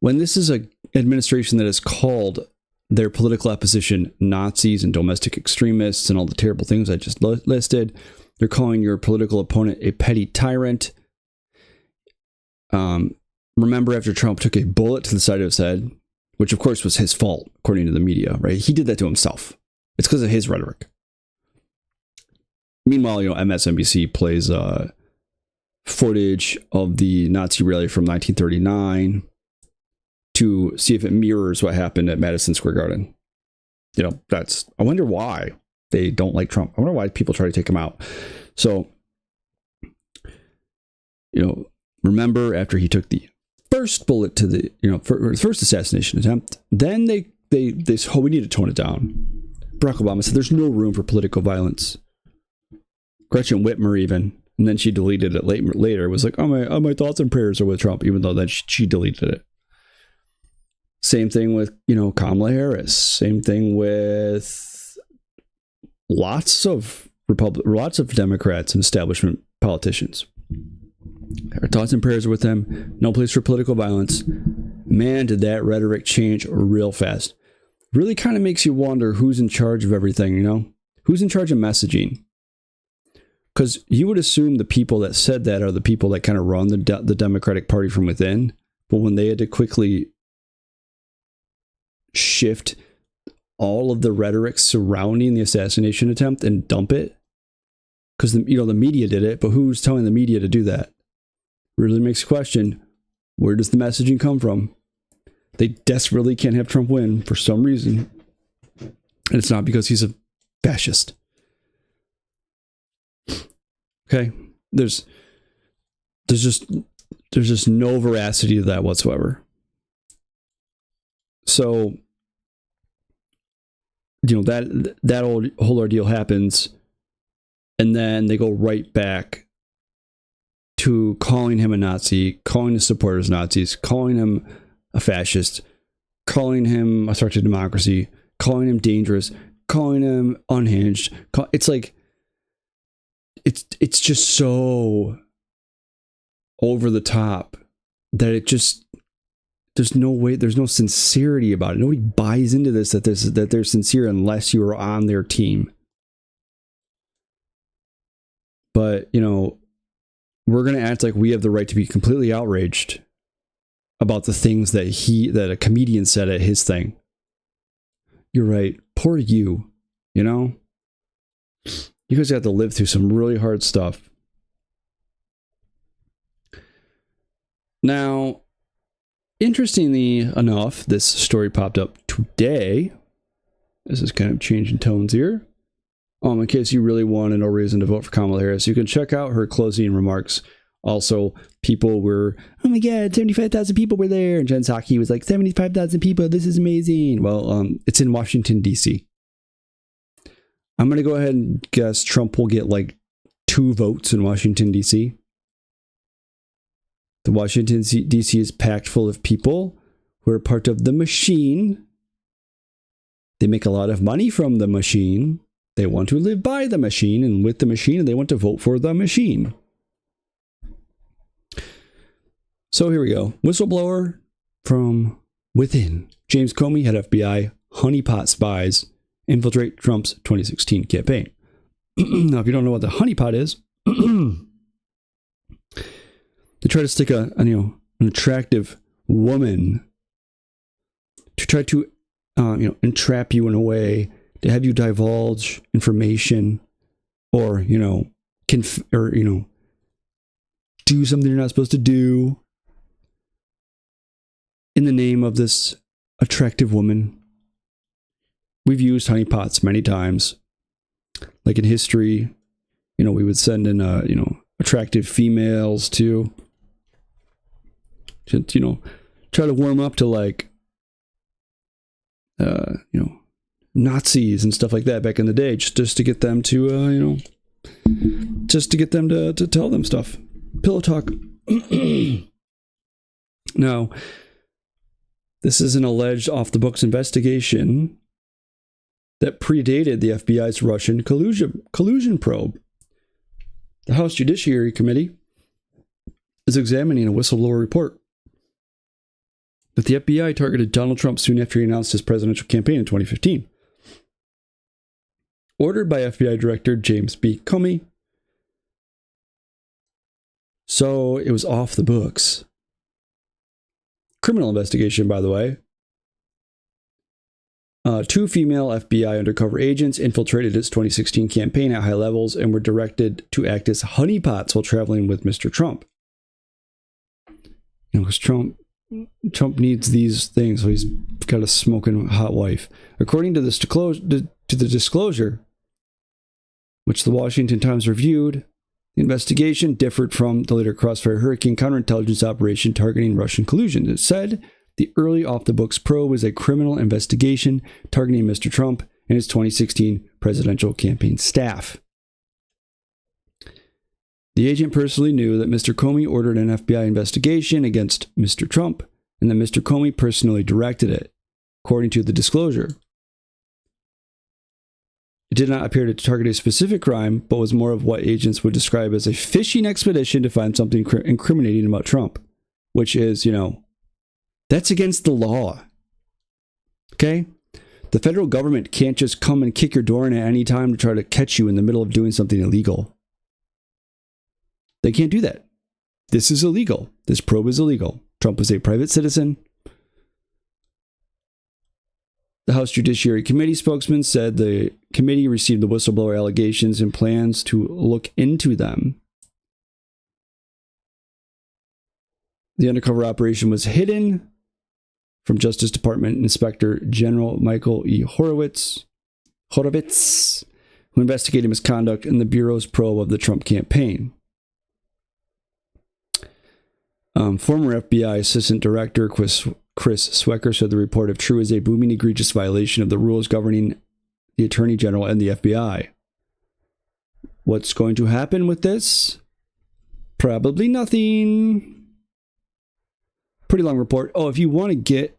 When this is an administration that has called their political opposition Nazis and domestic extremists and all the terrible things I just listed. They're calling your political opponent a petty tyrant. Remember, after Trump took a bullet to the side of his head, which of course was his fault, according to the media, right? He did that to himself. It's because of his rhetoric. Meanwhile, MSNBC plays footage of the Nazi rally from 1939 to see if it mirrors what happened at Madison Square Garden. I wonder why they don't like Trump. I wonder why people try to take him out. So, remember, after he took the first bullet to the, first assassination attempt, then they said, we need to tone it down. Barack Obama said there's no room for political violence. Gretchen Whitmer even, and then she deleted it later. Was like, my thoughts and prayers are with Trump, even though then she deleted it. Same thing with, Kamala Harris. Same thing with lots of Democrats and establishment politicians. Our thoughts and prayers are with them. No place for political violence. Man, did that rhetoric change real fast. Really kind of makes you wonder who's in charge of everything, Who's in charge of messaging? Because you would assume the people that said that are the people that kind of run the Democratic Party from within. But when they had to quickly shift all of the rhetoric surrounding the assassination attempt and dump it, because the media did it, but who's telling the media to do that? Really makes you question, where does the messaging come from? They desperately can't have Trump win for some reason. And it's not because he's a fascist. Okay? There's just no veracity to that whatsoever. So, that whole ordeal happens, and then they go right back to calling him a Nazi, calling his supporters Nazis, calling him a fascist, calling him a threat to democracy, calling him dangerous, calling him unhinged. It's like, it's just so over the top that it just, there's no way, there's no sincerity about it. Nobody buys into this, that they're sincere unless you are on their team. But, we're going to act like we have the right to be completely outraged about the things that a comedian said at his thing. You're right. Poor you, You guys have to live through some really hard stuff. Now, interestingly enough, this story popped up today. This is kind of changing tones here. In case you really want no reason to vote for Kamala Harris, you can check out her closing remarks. Also, people were, oh my God, 75,000 people were there. And Jen Psaki was like, 75,000 people, this is amazing. Well, it's in Washington, D.C. I'm going to go ahead and guess Trump will get like 2 votes in Washington, D.C. The Washington, D.C. is packed full of people who are part of the machine. They make a lot of money from the machine. They want to live by the machine and with the machine, and they want to vote for the machine. So here we go. Whistleblower from within. James Comey, head FBI, honeypot spies infiltrate Trump's 2016 campaign. Now, if you don't know what the honeypot is, they try to stick an attractive woman to try to entrap you in a way to have you divulge information or do something you're not supposed to do in the name of this attractive woman. We've used honeypots many times. Like in history, we would send in attractive females to try to warm up to Nazis and stuff like that back in the day, just to get them to to tell them stuff. Pillow talk. Now, this is an alleged off-the-books investigation that predated the FBI's Russian collusion probe. The House Judiciary Committee is examining a whistleblower report that the FBI targeted Donald Trump soon after he announced his presidential campaign in 2015. Ordered by FBI Director James B. Comey. So it was off the books. Criminal investigation, by the way. 2 female FBI undercover agents infiltrated his 2016 campaign at high levels and were directed to act as honeypots while traveling with Mr. Trump. Because Trump needs these things, so he's got a smoking hot wife. According to the disclosure, which the Washington Times reviewed, the investigation differed from the later Crossfire Hurricane counterintelligence operation targeting Russian collusion. It said the early off-the-books probe was a criminal investigation targeting Mr. Trump and his 2016 presidential campaign staff. The agent personally knew that Mr. Comey ordered an FBI investigation against Mr. Trump and that Mr. Comey personally directed it, according to the disclosure. It did not appear to target a specific crime, but was more of what agents would describe as a fishing expedition to find something incriminating about Trump, which is, that's against the law. Okay? The federal government can't just come and kick your door in at any time to try to catch you in the middle of doing something illegal. They can't do that. This is illegal. This probe is illegal. Trump is a private citizen. The House Judiciary Committee spokesman said the committee received the whistleblower allegations and plans to look into them. The undercover operation was hidden from Justice Department Inspector General Michael E. Horowitz, who investigated misconduct in the Bureau's probe of the Trump campaign. Former FBI Assistant Director Chris Swecker said the report, if true, is a booming egregious violation of the rules governing the Attorney General and the FBI. What's going to happen with this? Probably nothing. Pretty long report. Oh, if you want to get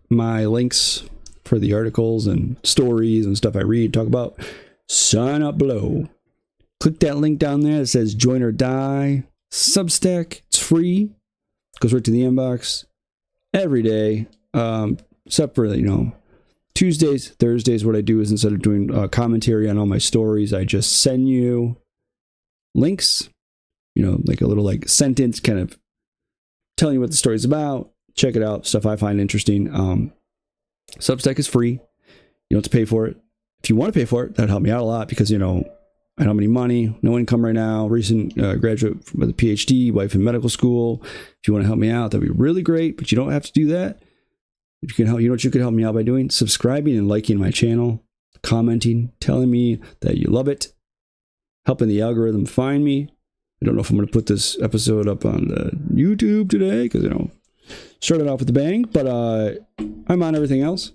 my links for the articles and stories and stuff I read, talk about, sign up below. Click that link down there that says Join or Die Substack. It's free. Goes right to the inbox every day. Except for, Tuesdays, Thursdays, what I do is instead of doing commentary on all my stories, I just send you links, like a little sentence kind of telling you what the story's about. Check it out. Stuff I find interesting. Substack is free. You don't have to pay for it. If you want to pay for it, that'd help me out a lot because, I don't have any money, no income right now, recent graduate with a PhD, wife in medical school. If you want to help me out, that'd be really great, but you don't have to do that. If you can help, what you could help me out by doing? Subscribing and liking my channel, commenting, telling me that you love it, helping the algorithm find me. I don't know if I'm going to put this episode up on the YouTube today because, started off with a bang, but I'm on everything else.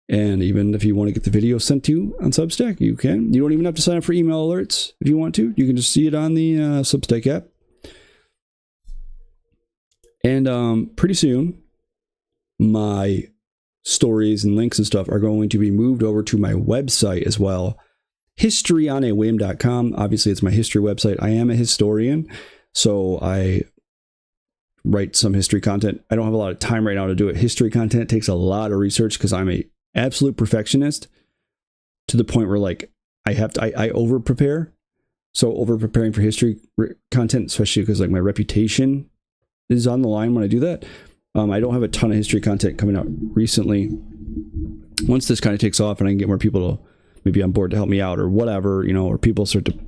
And even if you want to get the video sent to you on Substack, you can. You don't even have to sign up for email alerts if you want to. You can just see it on the Substack app. And pretty soon, my stories and links and stuff are going to be moved over to my website as well. historyonaWhim.com. Obviously, it's my history website. I am a historian, so I write some history content. I don't have a lot of time right now to do it. History content takes a lot of research because I'm a absolute perfectionist to the point where I over prepare. So over preparing for history content, especially because my reputation is on the line when I do that. I don't have a ton of history content coming out recently. Once this kind of takes off and I can get more people to maybe on board to help me out or whatever, or people start to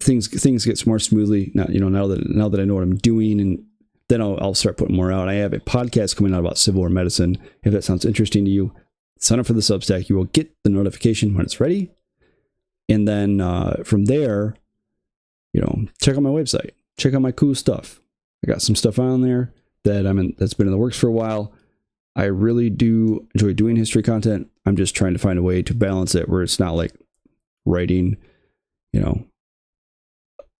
things get more smoothly now, now that I know what I'm doing, and then I'll start putting more out. I have a podcast coming out about Civil War medicine. If that sounds interesting to you, sign up for the Substack. You will get the notification when it's ready. And then from there, check out my website. Check out my cool stuff. I got some stuff on there that's been in the works for a while. I really do enjoy doing history content. I'm just trying to find a way to balance it where it's not like writing,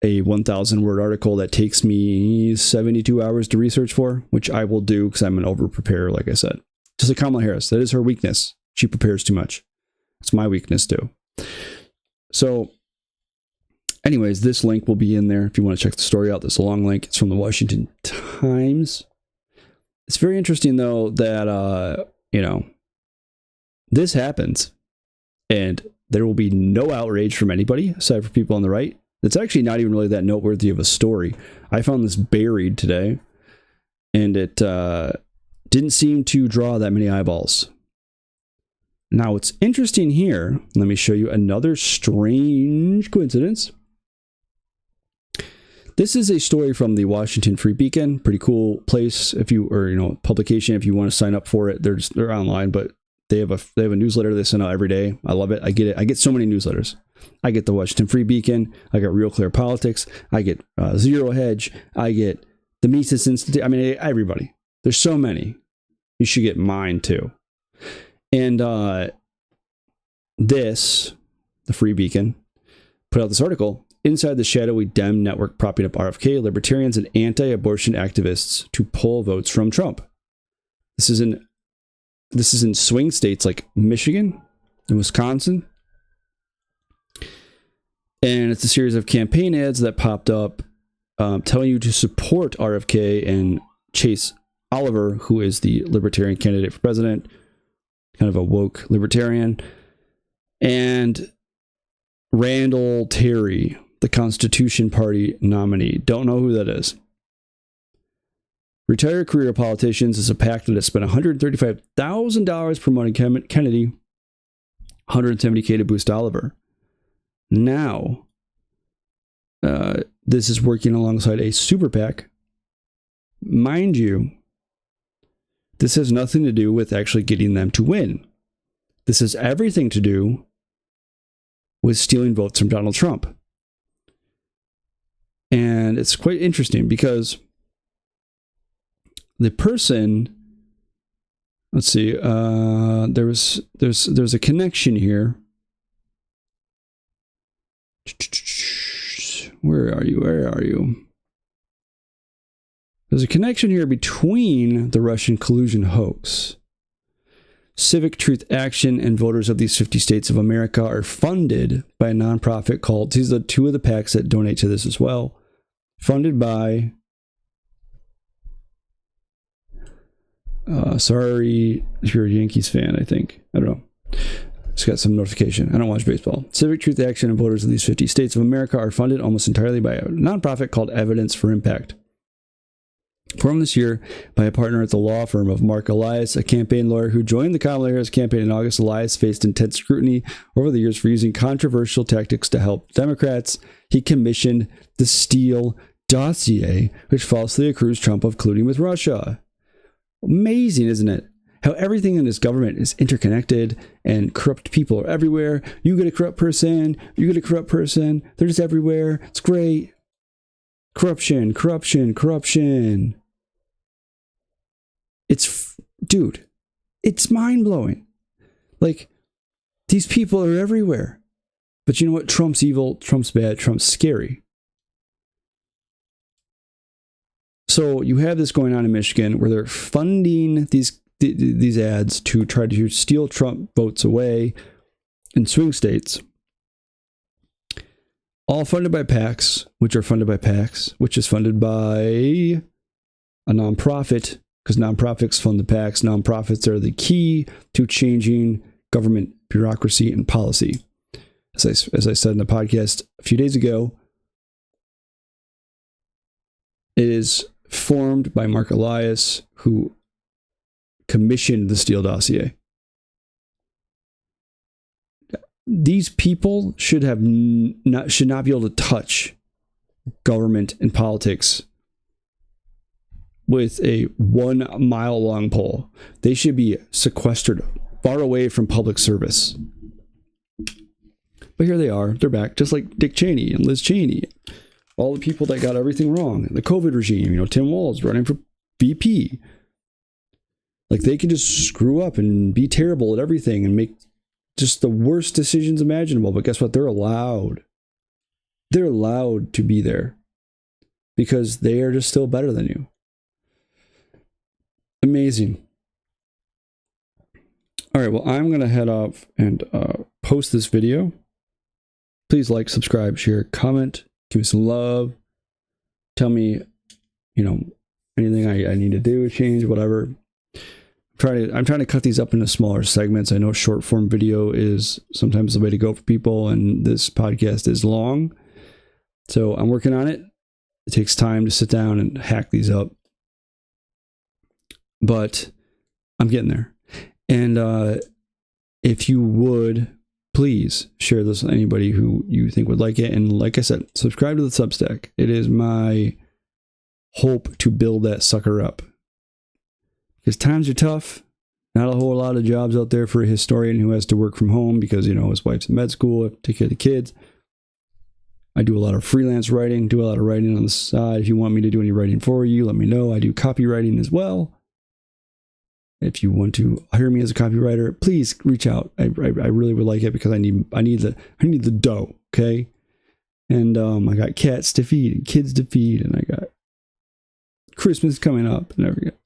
a 1,000 word article that takes me 72 hours to research for, which I will do because I'm an over preparer, like I said. Just like Kamala Harris, that is her weakness. She prepares too much. It's my weakness too. So anyways, this link will be in there if you want to check the story out. This long link. It's from the Washington Times. It's very interesting though that this happens and there will be no outrage from anybody aside from people on the right. It's actually not even really that noteworthy of a story. I found this buried today, and it didn't seem to draw that many eyeballs. Now, what's interesting here, let me show you another strange coincidence. This is a story from the Washington Free Beacon. Pretty cool place publication if you want to sign up for it. They're online, but they have a newsletter they send out every day. I love it. I get it. I get so many newsletters. I get the Washington Free Beacon. I get Real Clear Politics. I get Zero Hedge. I get the Mises Institute. I mean, everybody. There's so many. You should get mine too. And the Free Beacon, put out this article, Inside the Shadowy Dem Network Propping Up RFK, Libertarians and Anti-Abortion Activists to Pull Votes from Trump. This is in swing states like Michigan and Wisconsin. And it's a series of campaign ads that popped up telling you to support RFK and Chase Oliver, who is the Libertarian candidate for president, kind of a woke Libertarian, and Randall Terry, the Constitution Party nominee. Don't know who that is. Retired career politicians is a PAC that has spent $135,000 promoting Kennedy, $170K to boost Oliver. Now, this is working alongside a super PAC. Mind you, This has nothing to do with actually getting them to win. This has everything to do with stealing votes from Donald Trump. And it's quite interesting because the person, let's see, there's a connection here. Where are you? There's a connection here between the Russian collusion hoax. Civic Truth Action and voters of these 50 states of America are funded by a nonprofit called, these are two of the PACs that donate to this as well, funded by, sorry if you're a Yankees fan, I think. I don't know. Just got some notification. I don't watch baseball. Civic Truth Action and voters of these 50 states of America are funded almost entirely by a nonprofit called Evidence for Impact. Formed this year by a partner at the law firm of Mark Elias, a campaign lawyer who joined the Kamala Harris campaign in August. Elias faced intense scrutiny over the years for using controversial tactics to help Democrats. He commissioned the Steele dossier, which falsely accused Trump of colluding with Russia. Amazing, isn't it? How everything in this government is interconnected and corrupt people are everywhere. You get a corrupt person, they're just everywhere. It's great. Corruption. Dude, it's mind-blowing. Like, these people are everywhere. But you know what? Trump's evil, Trump's bad, Trump's scary. So you have this going on in Michigan where they're funding these ads to try to steal Trump votes away in swing states. All funded by PACs, which are funded by PACs, which is funded by a nonprofit, because nonprofits fund the PACs. Nonprofits are the key to changing government bureaucracy and policy. As I said in the podcast a few days ago, it is formed by Mark Elias, who commissioned the Steele dossier. These people should not be able to touch government and politics with a 1 mile long pole. They should be sequestered far away from public service. But here they are. They're back, just like Dick Cheney and Liz Cheney. All the people that got everything wrong. The COVID regime, Tim Walz running for VP. Like, they can just screw up and be terrible at everything and make just the worst decisions imaginable. But guess what? They're allowed. They're allowed to be there because they are just still better than you. Amazing. All right, well, I'm going to head off and post this video. Please like, subscribe, share, comment, give me some love. Tell me, anything I need to do, change, whatever. I'm trying to cut these up into smaller segments. I know short form video is sometimes the way to go for people, and this podcast is long. So I'm working on it. It takes time to sit down and hack these up. But I'm getting there. And if you would, please share this with anybody who you think would like it. And like I said, subscribe to the Substack. It is my hope to build that sucker up. Because times are tough. Not a whole lot of jobs out there for a historian who has to work from home because, his wife's in med school, take care of the kids. I do a lot of freelance writing, do a lot of writing on the side. If you want me to do any writing for you, let me know. I do copywriting as well. If you want to hire me as a copywriter, please reach out. I really would like it because I need the dough, okay? And I got cats to feed and kids to feed, and I got Christmas coming up, and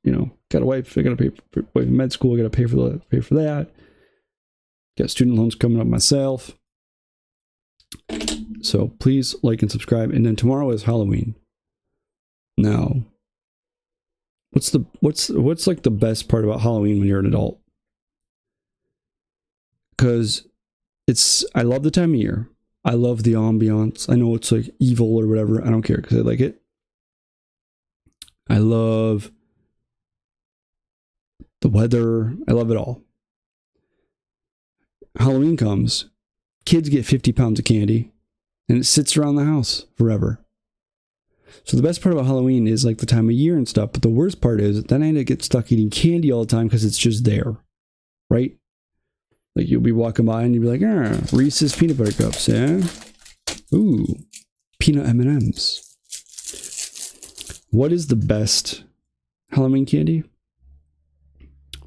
got a wife. I got to pay for wife in med school. I got to pay for that. Got student loans coming up myself. So please like and subscribe. And then tomorrow is Halloween. Now, what's like the best part about Halloween when you're an adult? Because I love the time of year. I love the ambiance. I know it's like evil or whatever. I don't care because I like it. I love the weather. I love it all. Halloween comes, kids get 50 pounds of candy, and it sits around the house forever. So the best part about Halloween is like the time of year and stuff, but the worst part is then I end up get stuck eating candy all the time because it's just there, right? Like you'll be walking by and you'll be like, Reese's peanut butter cups, yeah? Ooh, peanut M&Ms. What is the best Halloween candy?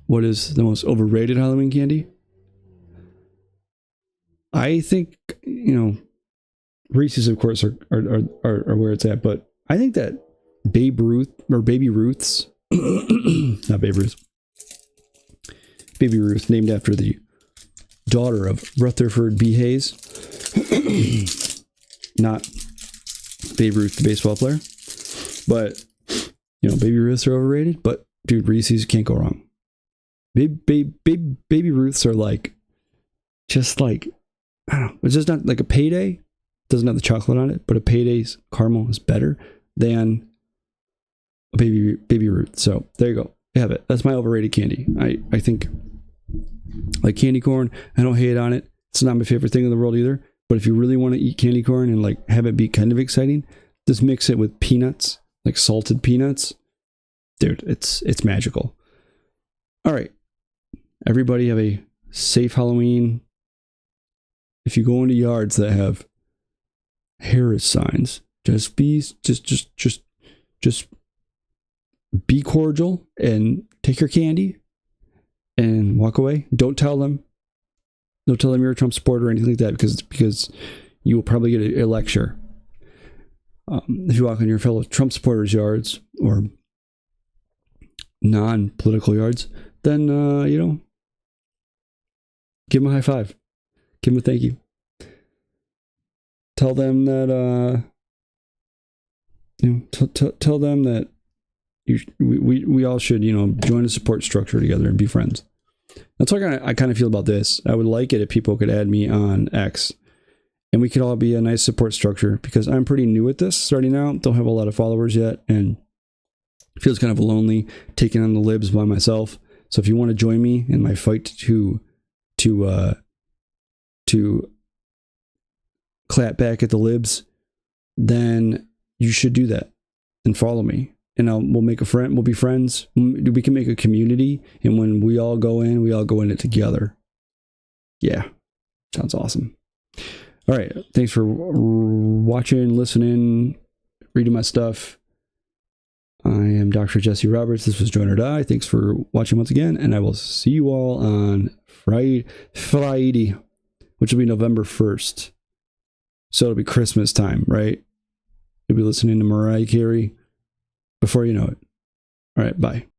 What is the most overrated Halloween candy? I think, Reese's, of course, are where it's at, but I think that Baby Ruth's, not Babe Ruth, Baby Ruth, named after the daughter of Rutherford B. Hayes, not Babe Ruth, the baseball player, but, Baby Ruths are overrated, but, dude, Reese's can't go wrong. Baby Ruths are like, just like, I don't know, it's just not like a Payday. Doesn't have the chocolate on it, but a Payday's caramel is better than a Baby Ruth. So there you go. You have it. That's my overrated candy. I think like candy corn, I don't hate on it. It's not my favorite thing in the world either. But if you really want to eat candy corn and like have it be kind of exciting, just mix it with peanuts, like salted peanuts. Dude, it's magical. All right. Everybody have a safe Halloween. If you go into yards that have Harris signs, just be cordial and take your candy and walk away. Don't tell them you're a Trump supporter or anything like that, because you will probably get a lecture. If you walk in your fellow Trump supporters' yards or non-political yards, then give them a high five, give them a thank you. Tell them that tell them that we all should join a support structure together and be friends. That's what I kind of feel about this. I would like it if people could add me on X, and we could all be a nice support structure, because I'm pretty new at this, starting out. Don't have a lot of followers yet, and it feels kind of lonely taking on the libs by myself. So if you want to join me in my fight to clap back at the libs, then you should do that and follow me, and we'll make a friend. We'll be friends. We can make a community, and when we all go in it together. Yeah, sounds awesome. All right, thanks for watching, listening, reading my stuff. I am Dr. Jesse Roberts. This was Join or Die. Thanks for watching once again, and I will see you all on Friday, which will be November 1st. So it'll be Christmas time, right? You'll be listening to Mariah Carey before you know it. All right, bye.